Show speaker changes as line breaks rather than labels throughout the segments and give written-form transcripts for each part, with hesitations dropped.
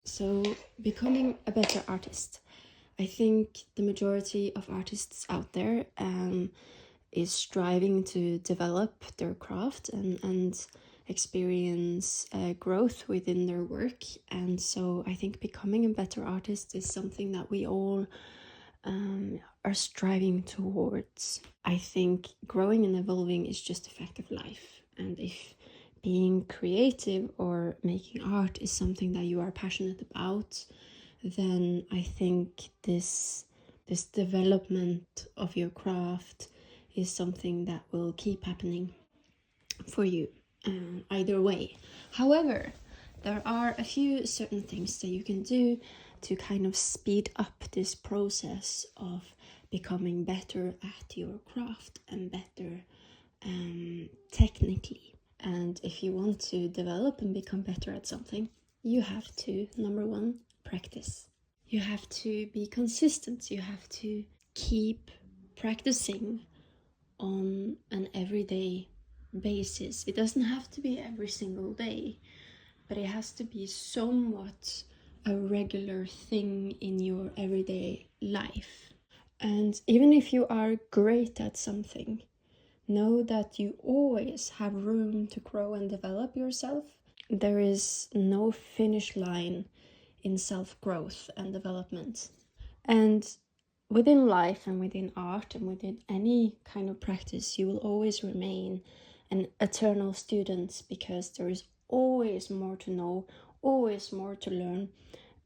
So, becoming a better artist. I think the majority of artists out there is striving to develop their craft and experience growth within their work. And so I think becoming a better artist is something that we all are striving towards. I think growing and evolving is just a fact of life. And if being creative or making art is something that you are passionate about, then I think this development of your craft is something that will keep happening for you either way. However, there are a few certain things that you can do to kind of speed up this process of becoming better at your craft and better technically. And if you want to develop and become better at something, you have to, number one, practice. You have to be consistent. You have to keep practicing on an everyday basis. It doesn't have to be every single day, but it has to be somewhat a regular thing in your everyday life. And even if you are great at something, know that you always have room to grow and develop yourself. There is no finish line in self-growth and development. And within life and within art and within any kind of practice, you will always remain an eternal student, because there is always more to know, always more to learn.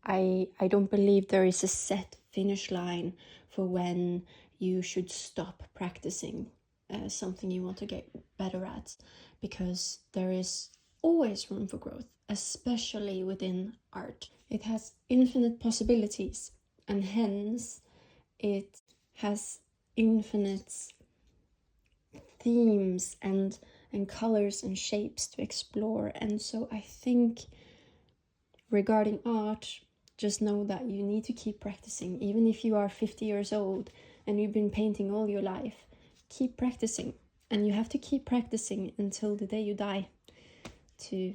I don't believe there is a set finish line for when you should stop practicing something you want to get better at, because there is always room for growth, especially within art. It has infinite possibilities, and hence it has infinite themes and colors and shapes to explore. And so I think regarding art, just know that you need to keep practicing. Even if you are 50 years old and you've been painting all your life, keep practicing. And you have to keep practicing until the day you die to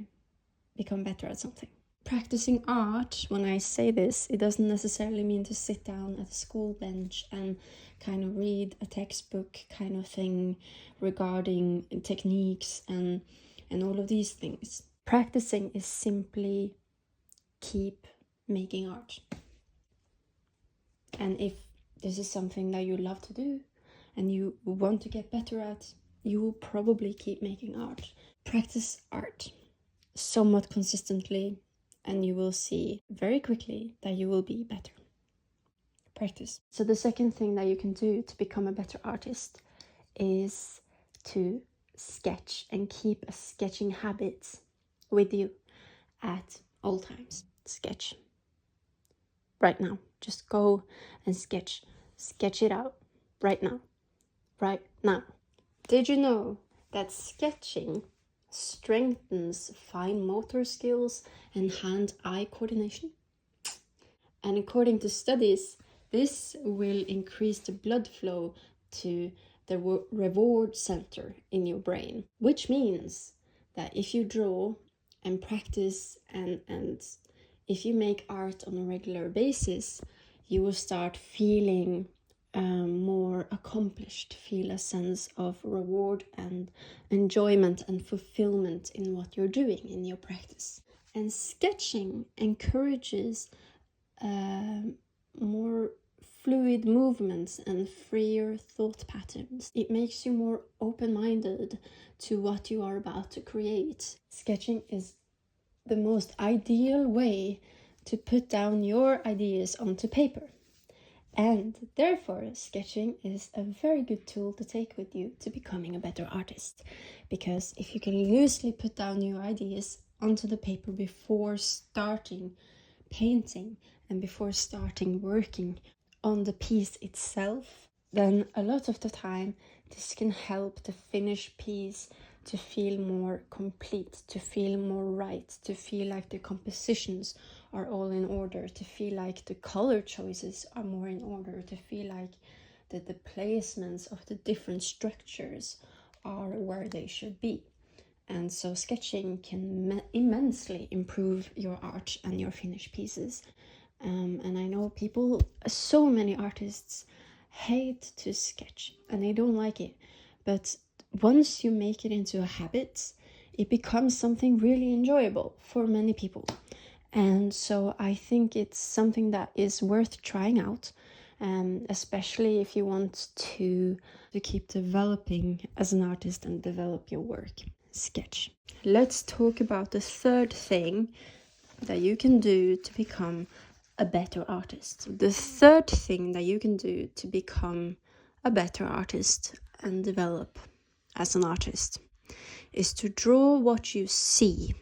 become better at something. Practicing art, when I say this, it doesn't necessarily mean to sit down at a school bench and kind of read a textbook kind of thing regarding techniques and all of these things. Practicing is simply keep making art. And if this is something that you love to do and you want to get better at, you will probably keep making art. Practice art somewhat consistently, and you will see very quickly that you will be better. Practice. So the second thing that you can do to become a better artist is to sketch and keep a sketching habit with you at all times. Sketch. Right now. Just go and sketch. Sketch it out. Right now. Right now. Did you know that sketching strengthens fine motor skills and hand-eye coordination? And according to studies, this will increase the blood flow to the reward center in your brain, which means that if you draw and practice and if you make art on a regular basis, you will start feeling more accomplished, feel a sense of reward and enjoyment and fulfillment in what you're doing in your practice. And sketching encourages more fluid movements and freer thought patterns. It makes you more open-minded to what you are about to create. Sketching is the most ideal way to put down your ideas onto paper. And therefore, sketching is a very good tool to take with you to becoming a better artist. Because if you can loosely put down your ideas onto the paper before starting painting and before starting working on the piece itself, then a lot of the time this can help the finished piece to feel more complete, to feel more right, to feel like the compositions are all in order, to feel like the color choices are more in order, to feel like that the placements of the different structures are where they should be. And so sketching can immensely improve your art and your finished pieces. And I know people, so many artists hate to sketch and they don't like it. But once you make it into a habit, it becomes something really enjoyable for many people. And so I think it's something that is worth trying out, especially if you want to keep developing as an artist and develop your work. Sketch. Let's talk about the third thing that you can do to become a better artist. The third thing that you can do to become a better artist and develop as an artist is to draw what you see,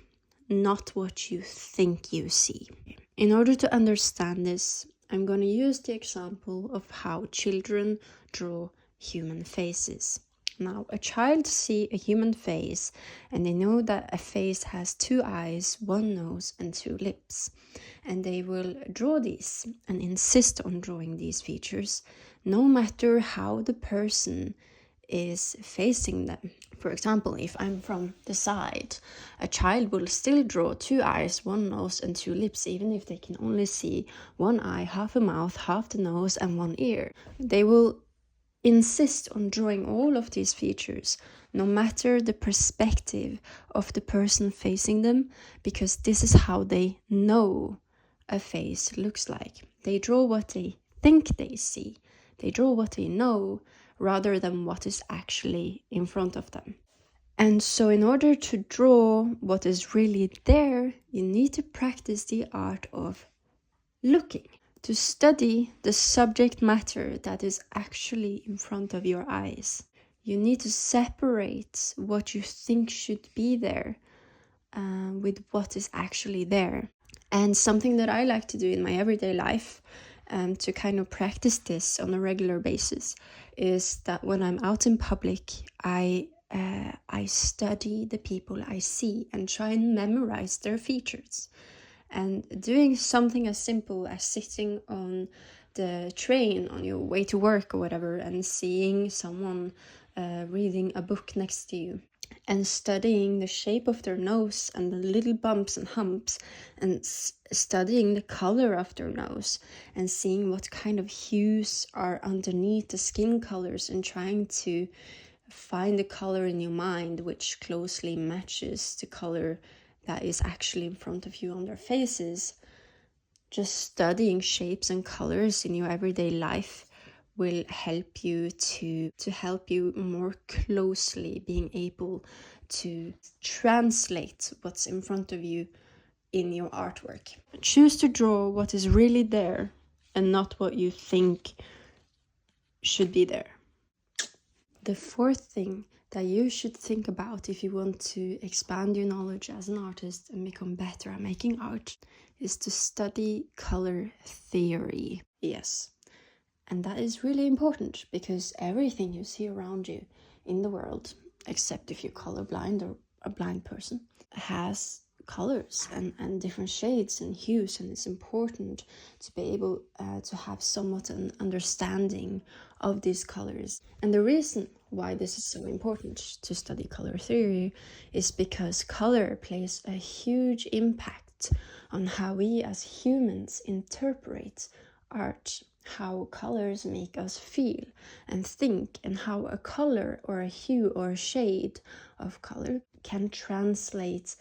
not what you think you see. In order to understand this, I'm going to use the example of how children draw human faces. Now, a child sees a human face and they know that a face has 2 eyes, 1 nose and 2 lips. And they will draw these and insist on drawing these features, no matter how the person is facing them. For example, if I'm from the side, a child will still draw 2 eyes, 1 nose and 2 lips, even if they can only see 1 eye, half a mouth, half the nose and 1 ear. They will insist on drawing all of these features, no matter the perspective of the person facing them, because this is how they know a face looks like. They draw what they think they see. They draw what they know rather than what is actually in front of them. And so in order to draw what is really there, you need to practice the art of looking, to study the subject matter that is actually in front of your eyes. You need to separate what you think should be there with what is actually there. And something that I like to do in my everyday life to kind of practice this on a regular basis is that when I'm out in public, I study the people I see and try and memorize their features. And doing something as simple as sitting on the train on your way to work or whatever and seeing someone reading a book next to you and studying the shape of their nose and the little bumps and humps and studying the color of their nose and seeing what kind of hues are underneath the skin colors and trying to find the color in your mind which closely matches the color that is actually in front of you on their faces. Just studying shapes and colors in your everyday life will help you to help you more closely being able to translate what's in front of you in your artwork. Choose to draw what is really there and not what you think should be there. The fourth thing that you should think about if you want to expand your knowledge as an artist and become better at making art is to study color theory. Yes. And that is really important because everything you see around you in the world, except if you're colorblind or a blind person, has colors and different shades and hues, and it's important to be able to have somewhat an understanding of these colors. And the reason why this is so important to study color theory is because color plays a huge impact on how we as humans interpret art, how colors make us feel and think, and how a color or a hue or a shade of color can translate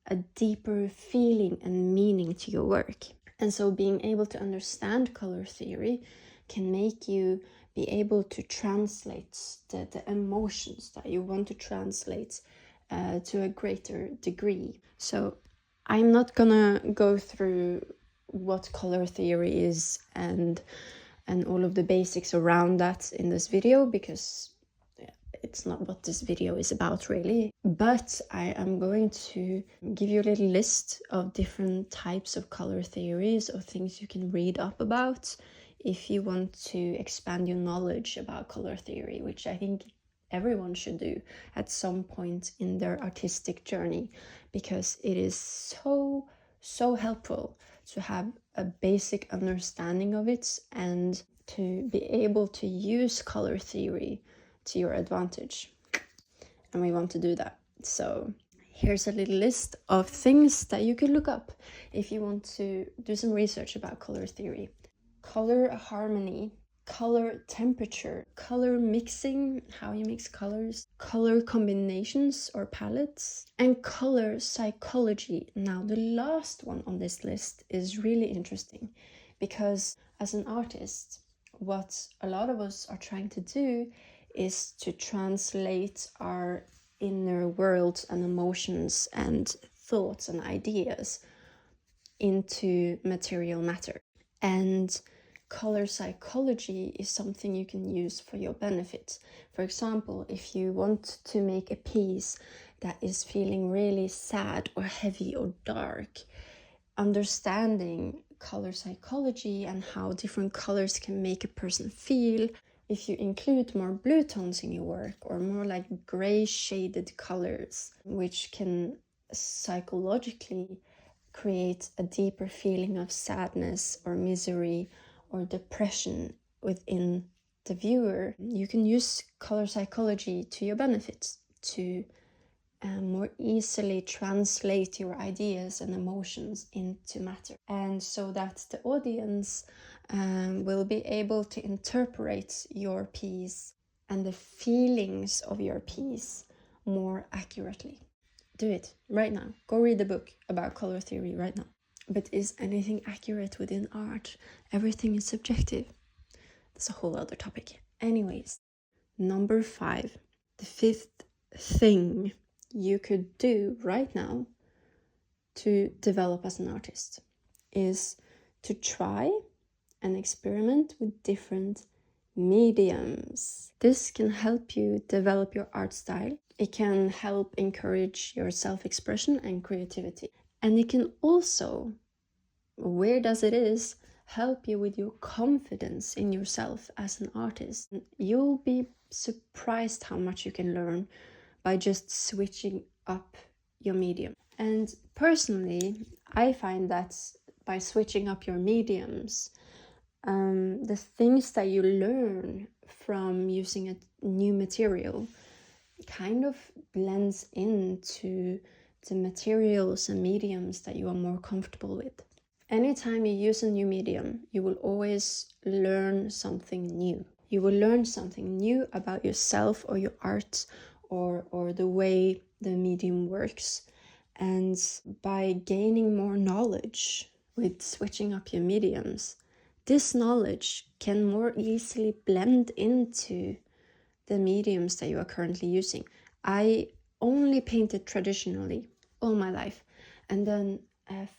a deeper feeling and meaning to your work. And so being able to understand color theory can make you be able to translate the emotions that you want to translate to a greater degree. So I'm not gonna go through what color theory is and all of the basics around that in this video because it's not what this video is about really. But I am going to give you a little list of different types of color theories or things you can read up about if you want to expand your knowledge about color theory, which I think everyone should do at some point in their artistic journey, because it is so helpful to have a basic understanding of it and to be able to use color theory to your advantage. And we want to do that. So Here's a little list of things that you could look up if you want to do some research about color theory. Color harmony, color temperature, color mixing, how you mix colors, color combinations or palettes, and color psychology. Now, the last one on this list is really interesting because as an artist, what a lot of us are trying to do is to translate our inner world and emotions and thoughts and ideas into material matter. And color psychology is something you can use for your benefit. For example, if you want to make a piece that is feeling really sad or heavy or dark, understanding color psychology and how different colors can make a person feel. If you include more blue tones in your work or more like gray shaded colors, which can psychologically create a deeper feeling of sadness or misery or depression within the viewer, you can use color psychology to your benefit to more easily translate your ideas and emotions into matter, and so that the audience will be able to interpret your piece and the feelings of your piece more accurately. Do it right now. Go read the book about color theory right now. But is anything accurate within art? Everything is subjective. That's a whole other topic. Anyways, number 5, the 5th thing you could do right now to develop as an artist is to try and experiment with different mediums. This can help you develop your art style. It can help encourage your self-expression and creativity. And it can also, weird as it is, help you with your confidence in yourself as an artist. You'll be surprised how much you can learn by just switching up your medium. And personally, I find that by switching up your mediums, the things that you learn from using a new material kind of blends into the materials and mediums that you are more comfortable with. Anytime you use a new medium, you will always learn something new. You will learn something new about yourself or your art or the way the medium works. And by gaining more knowledge with switching up your mediums, this knowledge can more easily blend into the mediums that you are currently using. I only painted traditionally all my life. And then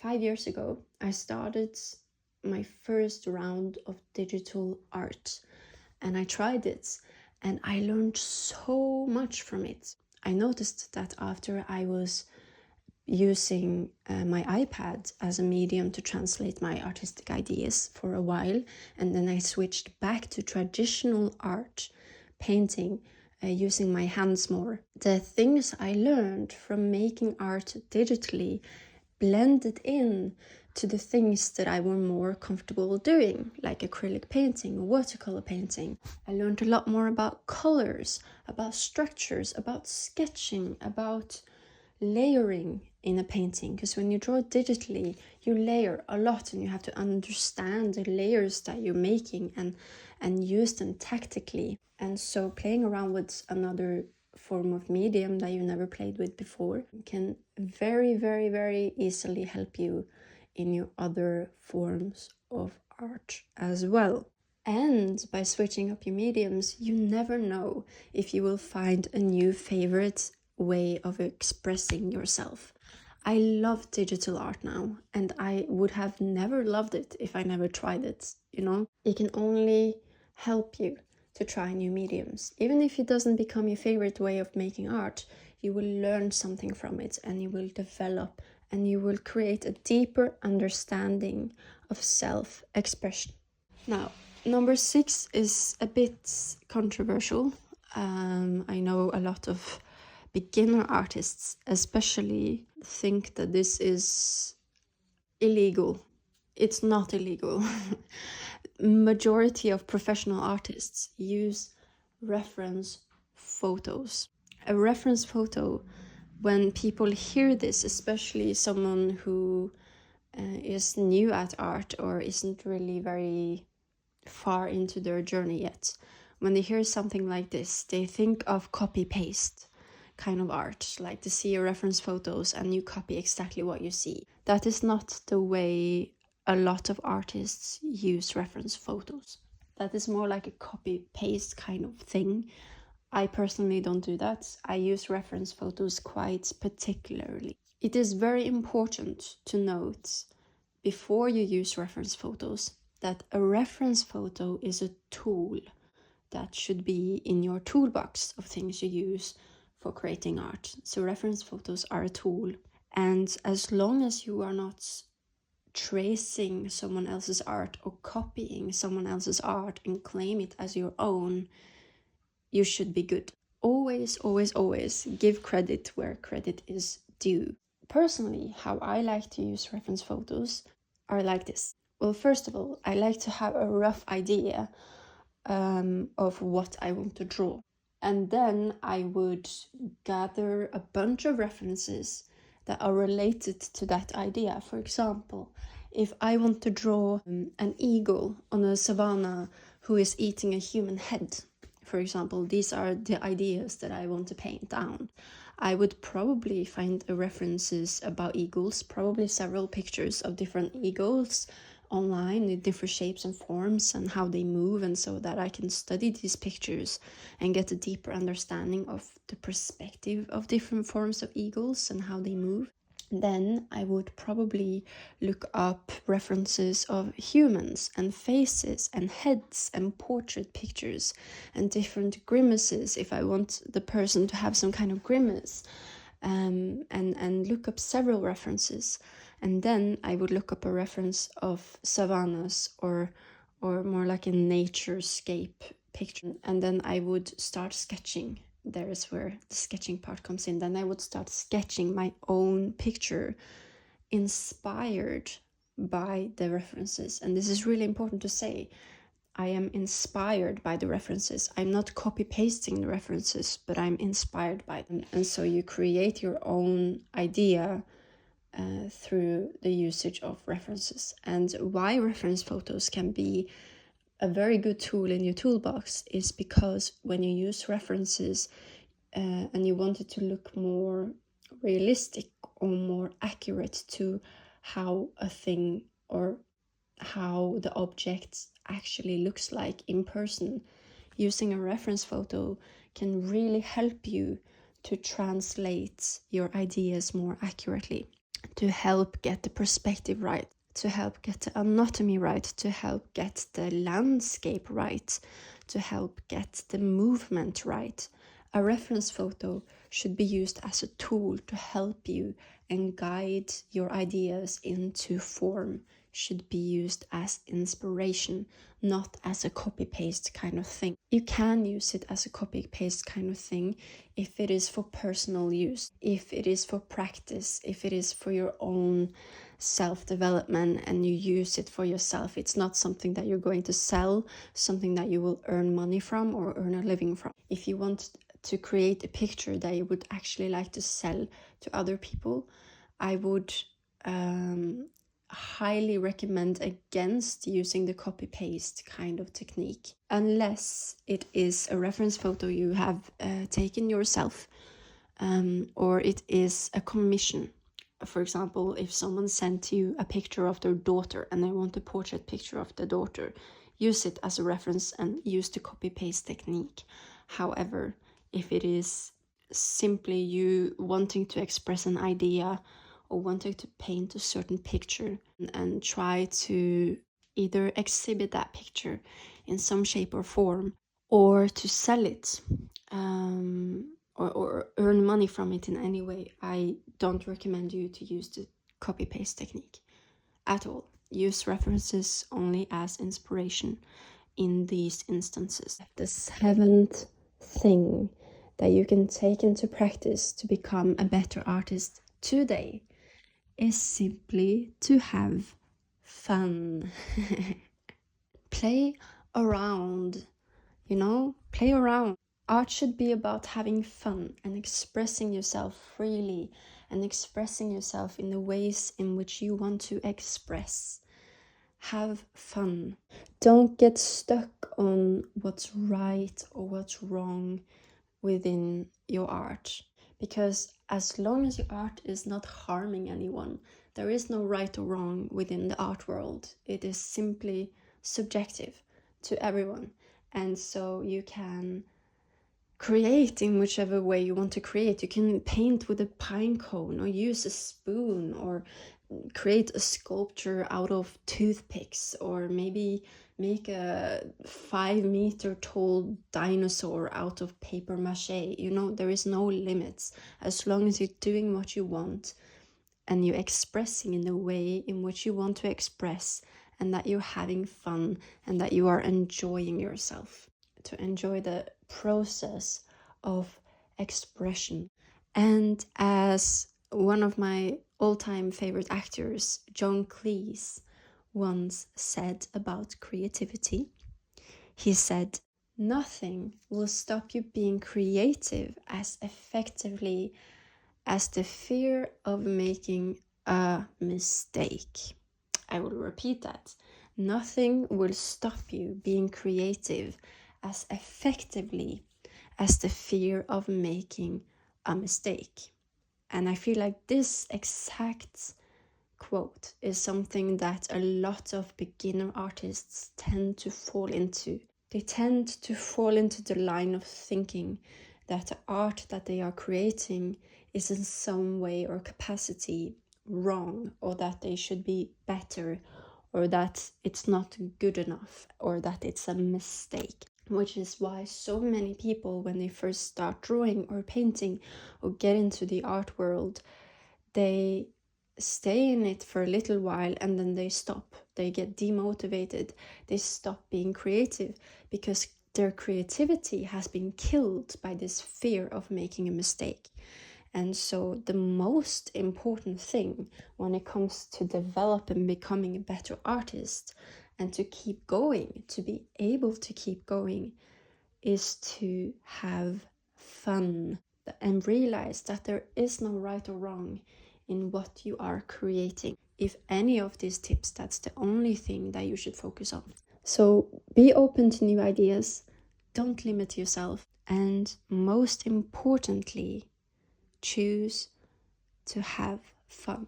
5 years ago, I started my first round of digital art. And I tried it and I learned so much from it. I noticed that after I was using my iPad as a medium to translate my artistic ideas for a while, and then I switched back to traditional art, painting, using my hands more. The things I learned from making art digitally blended in to the things that I were more comfortable doing, like acrylic painting, watercolor painting. I learned a lot more about colors, about structures, about sketching, about layering in a painting, because when you draw digitally, you layer a lot and you have to understand the layers that you're making and use them tactically. And so playing around with another form of medium that you never played with before can very, very, very easily help you in your other forms of art as well. And by switching up your mediums, you never know if you will find a new favorite way of expressing yourself. I love digital art now, and I would have never loved it if I never tried it, you know? It can only help you to try new mediums. Even if it doesn't become your favorite way of making art, you will learn something from it and you will develop and you will create a deeper understanding of self-expression. Now, number 6 is a bit controversial. I know a lot of beginner artists especially think that this is illegal. It's not illegal. Majority of professional artists use reference photos. A reference photo When people hear this, especially someone who is new at art or isn't really very far into their journey yet, when they hear something like this, they think of copy-paste kind of art, like to see your reference photos and you copy exactly what you see. That is not the way a lot of artists use reference photos. That is more like a copy-paste kind of thing. I personally don't do that. I use reference photos quite particularly. It is very important to note before you use reference photos that a reference photo is a tool that should be in your toolbox of things you use for creating art. So reference photos are a tool, and as long as you are not tracing someone else's art or copying someone else's art and claim it as your own, you should be good. Always, always, always give credit where credit is due. Personally, how I like to use reference photos are like this. Well, first of all, I like to have a rough idea of what I want to draw. And then I would gather a bunch of references that are related to that idea. For example, if I want to draw an eagle on a savanna who is eating a human head, for example, these are the ideas that I want to paint down. I would probably find references about eagles, probably several pictures of different eagles online with different shapes and forms and how they move, and so that I can study these pictures and get a deeper understanding of the perspective of different forms of eagles and how they move. Then I would probably look up references of humans and faces and heads and portrait pictures and different grimaces if I want the person to have some kind of grimace, and look up several references. And then I would look up a reference of savannas or more like a naturescape picture, and then I would start sketching. There is where the sketching part comes in. Then I would start sketching my own picture inspired by the references. And this is really important to say. I am inspired by the references. I'm not copy pasting the references, but I'm inspired by them. And so you create your own idea through the usage of references. And why reference photos can be a very good tool in your toolbox is because when you use references and you want it to look more realistic or more accurate to how a thing or how the object actually looks like in person, using a reference photo can really help you to translate your ideas more accurately, to help get the perspective right, to help get the anatomy right, to help get the landscape right, to help get the movement right. A reference photo should be used as a tool to help you and guide your ideas into form, should be used as inspiration, not as a copy-paste kind of thing. You can use it as a copy-paste kind of thing if it is for personal use, if it is for practice, if it is for your own self-development and you use it for yourself. It's not something that you're going to sell, something that you will earn money from or earn a living from. If you want to create a picture that you would actually like to sell to other people, I would highly recommend against using the copy-paste kind of technique, unless it is a reference photo you have taken yourself, or it is a commission. For example, if someone sent you a picture of their daughter and they want a portrait picture of the daughter, use it as a reference and use the copy-paste technique. However, if it is simply you wanting to express an idea or wanting to paint a certain picture and try to either exhibit that picture in some shape or form, or to sell it, or earn money from it in any way, I don't recommend you to use the copy-paste technique at all. Use references only as inspiration in these instances. The seventh thing that you can take into practice to become a better artist today is simply to have fun. Play around, play around. Art should be about having fun and expressing yourself freely and expressing yourself in the ways in which you want to express. Have fun. Don't get stuck on what's right or what's wrong within your art, because as long as your art is not harming anyone, there is no right or wrong within the art world. It is simply subjective to everyone, and so you can create in whichever way you want to create. You can paint with a pine cone or use a spoon or create a sculpture out of toothpicks, or maybe make a 5-meter tall dinosaur out of paper mache. You know, there is no limits as long as you're doing what you want and you're expressing in the way in which you want to express, and that you're having fun and that you are enjoying yourself. To enjoy the process of expression. And as one of my all-time favorite actors, John Cleese, once said about creativity, he said, "Nothing will stop you being creative as effectively as the fear of making a mistake." I will repeat that. Nothing will stop you being creative as effectively as the fear of making a mistake. And I feel like this exact quote is something that a lot of beginner artists tend to fall into. They tend to fall into the line of thinking that the art that they are creating is in some way or capacity wrong, or that they should be better, or that it's not good enough, or that it's a mistake. Which is why so many people, when they first start drawing or painting or get into the art world, they stay in it for a little while and then they stop. They get demotivated. They stop being creative because their creativity has been killed by this fear of making a mistake. And so the most important thing when it comes to develop and becoming a better artist and to keep going, to be able to keep going, is to have fun and realize that there is no right or wrong in what you are creating. If any of these tips, that's the only thing that you should focus on. So be open to new ideas, don't limit yourself, and most importantly, choose to have fun.